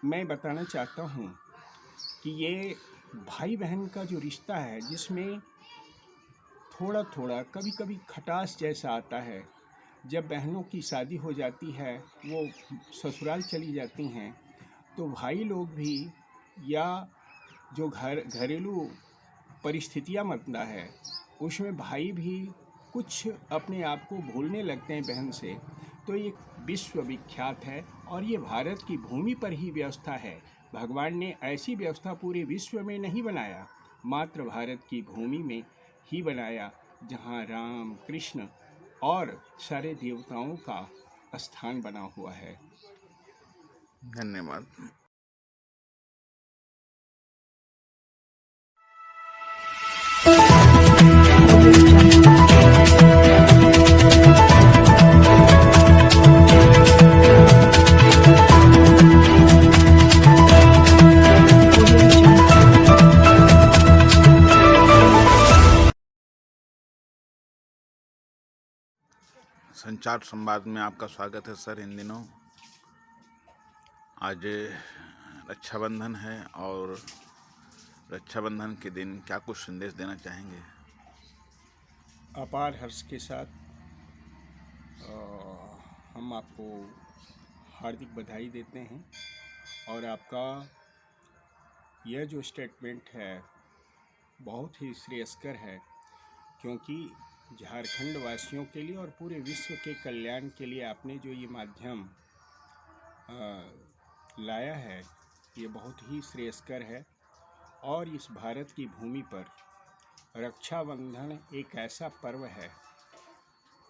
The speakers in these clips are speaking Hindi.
मैं बताना चाहता हूँ कि ये भाई बहन का जो रिश्ता है, जिसमें थोड़ा थोड़ा कभी कभी खटास जैसा आता है। जब बहनों की शादी हो जाती है, वो ससुराल चली जाती हैं, तो भाई लोग भी या जो घरेलू परिस्थितियाँ बनता है, उसमें भाई भी कुछ अपने आप को भूलने लगते हैं बहन से। तो ये विश्व विख्यात है और ये भारत की भूमि पर ही व्यवस्था है। भगवान ने ऐसी व्यवस्था पूरे विश्व में नहीं बनाया, मात्र भारत की भूमि में ही बनाया, जहाँ राम कृष्ण और सारे देवताओं का स्थान बना हुआ है। धन्यवाद। संचार संवाद में आपका स्वागत है सर। इन दिनों आज रक्षाबंधन है और रक्षाबंधन के दिन क्या कुछ संदेश देना चाहेंगे? अपार हर्ष के साथ हम आपको हार्दिक बधाई देते हैं और आपका यह जो स्टेटमेंट है बहुत ही श्रेयस्कर है, क्योंकि झारखंड वासियों के लिए और पूरे विश्व के कल्याण के लिए आपने जो ये माध्यम लाया है, ये बहुत ही श्रेयस्कर है। और इस भारत की भूमि पर रक्षाबंधन एक ऐसा पर्व है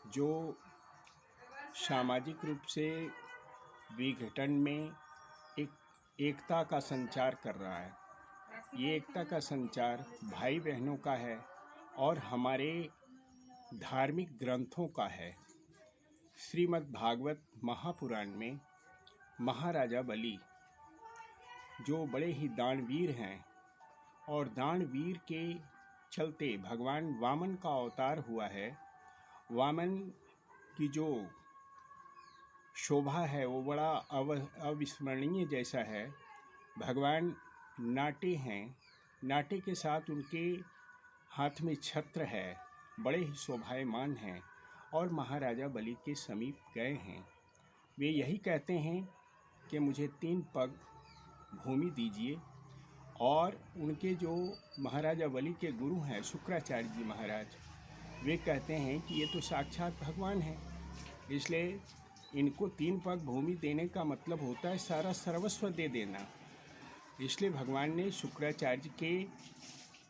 जो सामाजिक रूप से विघटन में एकता का संचार कर रहा है। ये एकता का संचार भाई बहनों का है और हमारे धार्मिक ग्रंथों का है। श्रीमद् भागवत महापुराण में महाराजा बलि, जो बड़े ही दानवीर हैं, और दानवीर के चलते भगवान वामन का अवतार हुआ है। वामन की जो शोभा है वो बड़ा अविस्मरणीय जैसा है। भगवान नाटे हैं, नाटे के साथ उनके हाथ में छत्र है, बड़े ही शोभायमान हैं और महाराजा बलि के समीप गए हैं। वे यही कहते हैं कि मुझे 3 पग भूमि दीजिए। और उनके जो महाराजा बलि के गुरु हैं शुक्राचार्य जी महाराज, वे कहते हैं कि ये तो साक्षात भगवान हैं, इसलिए इनको 3 पग भूमि देने का मतलब होता है सारा सर्वस्व दे देना। इसलिए भगवान ने शुक्राचार्य के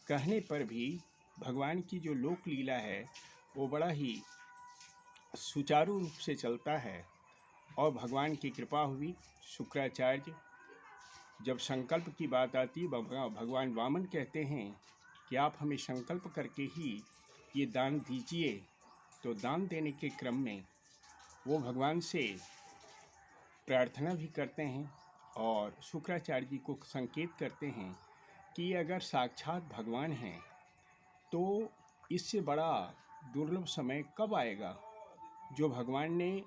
कहने पर भी भगवान की जो लोक लीला है वो बड़ा ही सुचारू रूप से चलता है। और भगवान की कृपा हुई, शुक्राचार्य जब संकल्प की बात आती, भगवान वामन कहते हैं कि आप हमें संकल्प करके ही ये दान दीजिए। तो दान देने के क्रम में वो भगवान से प्रार्थना भी करते हैं और शुक्राचार्य जी को संकेत करते हैं कि अगर साक्षात भगवान हैं तो इससे बड़ा दुर्लभ समय कब आएगा जो भगवान ने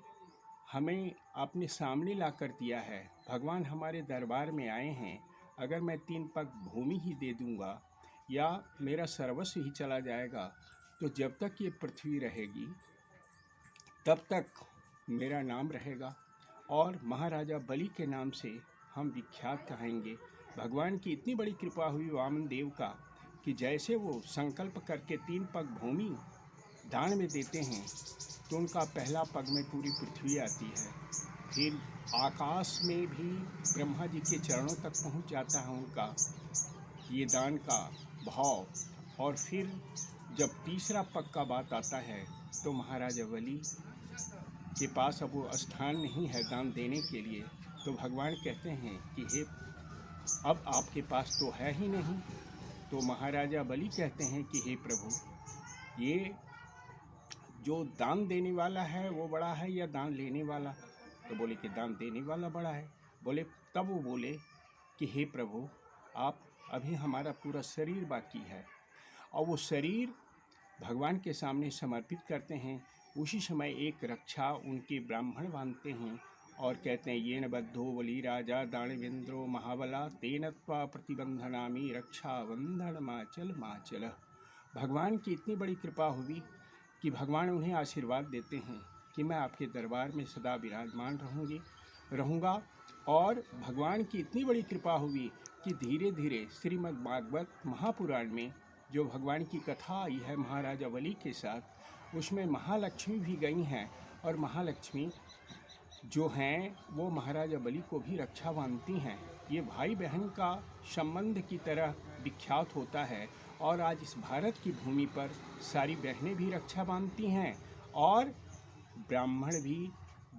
हमें अपने सामने ला कर दिया है। भगवान हमारे दरबार में आए हैं, अगर मैं 3 पग भूमि ही दे दूंगा या मेरा सर्वस्व ही चला जाएगा, तो जब तक ये पृथ्वी रहेगी तब तक मेरा नाम रहेगा और महाराजा बलि के नाम से हम विख्यात कहेंगे। भगवान की इतनी बड़ी कृपा हुई वामन देव का कि जैसे वो संकल्प करके 3 पग भूमि दान में देते हैं तो उनका पहला पग में पूरी पृथ्वी आती है। फिर आकाश में भी ब्रह्मा जी के चरणों तक पहुंच जाता है उनका ये दान का भाव। और फिर जब तीसरा पग का बात आता है तो महाराजा बलि के पास अब वो स्थान नहीं है दान देने के लिए, तो भगवान कहते हैं कि हे, अब आपके पास तो है ही नहीं। तो महाराजा बलि कहते हैं कि हे प्रभु, ये जो दान देने वाला है वो बड़ा है या दान लेने वाला? तो बोले कि दान देने वाला बड़ा है। बोले, तब वो बोले कि हे प्रभु, आप अभी हमारा पूरा शरीर बाकी है। और वो शरीर भगवान के सामने समर्पित करते हैं। उसी समय एक रक्षा उनके ब्राह्मण बांधते हैं और कहते हैं ये न बद्धो बलि राजा दानवेंद्रो महाबला तेन त्वा प्रतिबंधनामी रक्षा बंधन माचल माचल। भगवान की इतनी बड़ी कृपा हुई कि भगवान उन्हें आशीर्वाद देते हैं कि मैं आपके दरबार में सदा विराजमान रहूँगा। और भगवान की इतनी बड़ी कृपा हुई कि धीरे धीरे श्रीमद् भागवत महापुराण में जो भगवान की कथा आई है महाराजा बलि के साथ, उसमें महालक्ष्मी भी गई हैं और महालक्ष्मी जो हैं वो महाराजा बलि को भी रक्षा बांधती हैं। ये भाई बहन का संबंध की तरह विख्यात होता है और आज इस भारत की भूमि पर सारी बहनें भी रक्षा बांधती हैं और ब्राह्मण भी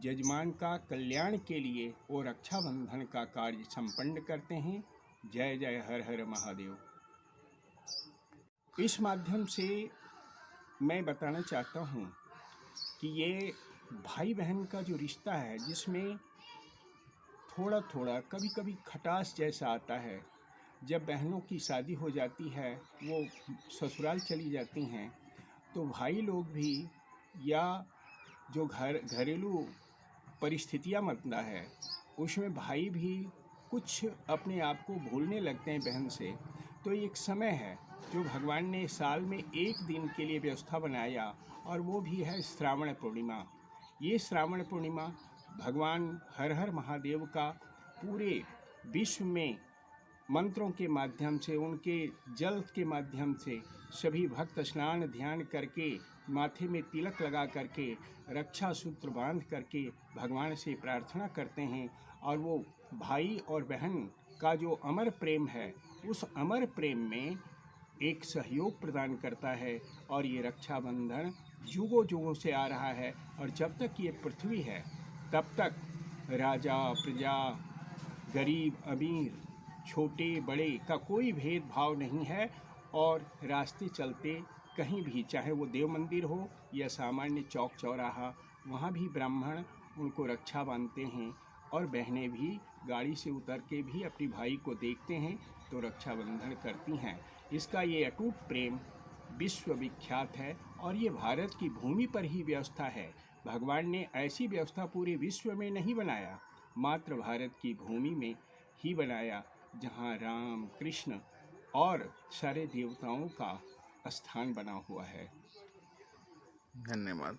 जजमान का कल्याण के लिए वो रक्षाबंधन का कार्य संपन्न करते हैं। जय जय हर हर महादेव। इस माध्यम से मैं बताना चाहता हूँ कि ये भाई बहन का जो रिश्ता है जिसमें थोड़ा थोड़ा कभी कभी खटास जैसा आता है। जब बहनों की शादी हो जाती है, वो ससुराल चली जाती हैं, तो भाई लोग भी या जो घरेलू परिस्थितियाँ मतला है उसमें भाई भी कुछ अपने आप को भूलने लगते हैं बहन से। तो एक समय है जो भगवान ने साल में एक दिन के लिए व्यवस्था बनाया और वो भी है श्रावण पूर्णिमा। ये श्रावण पूर्णिमा भगवान हर हर महादेव का पूरे विश्व में मंत्रों के माध्यम से, उनके जल के माध्यम से सभी भक्त स्नान ध्यान करके, माथे में तिलक लगा करके, रक्षा सूत्र बांध करके भगवान से प्रार्थना करते हैं। और वो भाई और बहन का जो अमर प्रेम है, उस अमर प्रेम में एक सहयोग प्रदान करता है। और ये रक्षाबंधन युगों युगों से आ रहा है और जब तक ये पृथ्वी है तब तक राजा प्रजा, गरीब अमीर, छोटे बड़े का कोई भेदभाव नहीं है। और रास्ते चलते कहीं भी, चाहे वो देव मंदिर हो या सामान्य चौक चौराहा, वहाँ भी ब्राह्मण उनको रक्षा बांधते हैं और बहनें भी गाड़ी से उतर के भी अपनी भाई को देखते हैं तो रक्षाबंधन करती हैं। इसका ये अटूट प्रेम विश्व विख्यात है और ये भारत की भूमि पर ही व्यवस्था है। भगवान ने ऐसी व्यवस्था पूरे विश्व में नहीं बनाया, मात्र भारत की भूमि में ही बनाया, जहाँ राम कृष्ण और सारे देवताओं का स्थान बना हुआ है। धन्यवाद।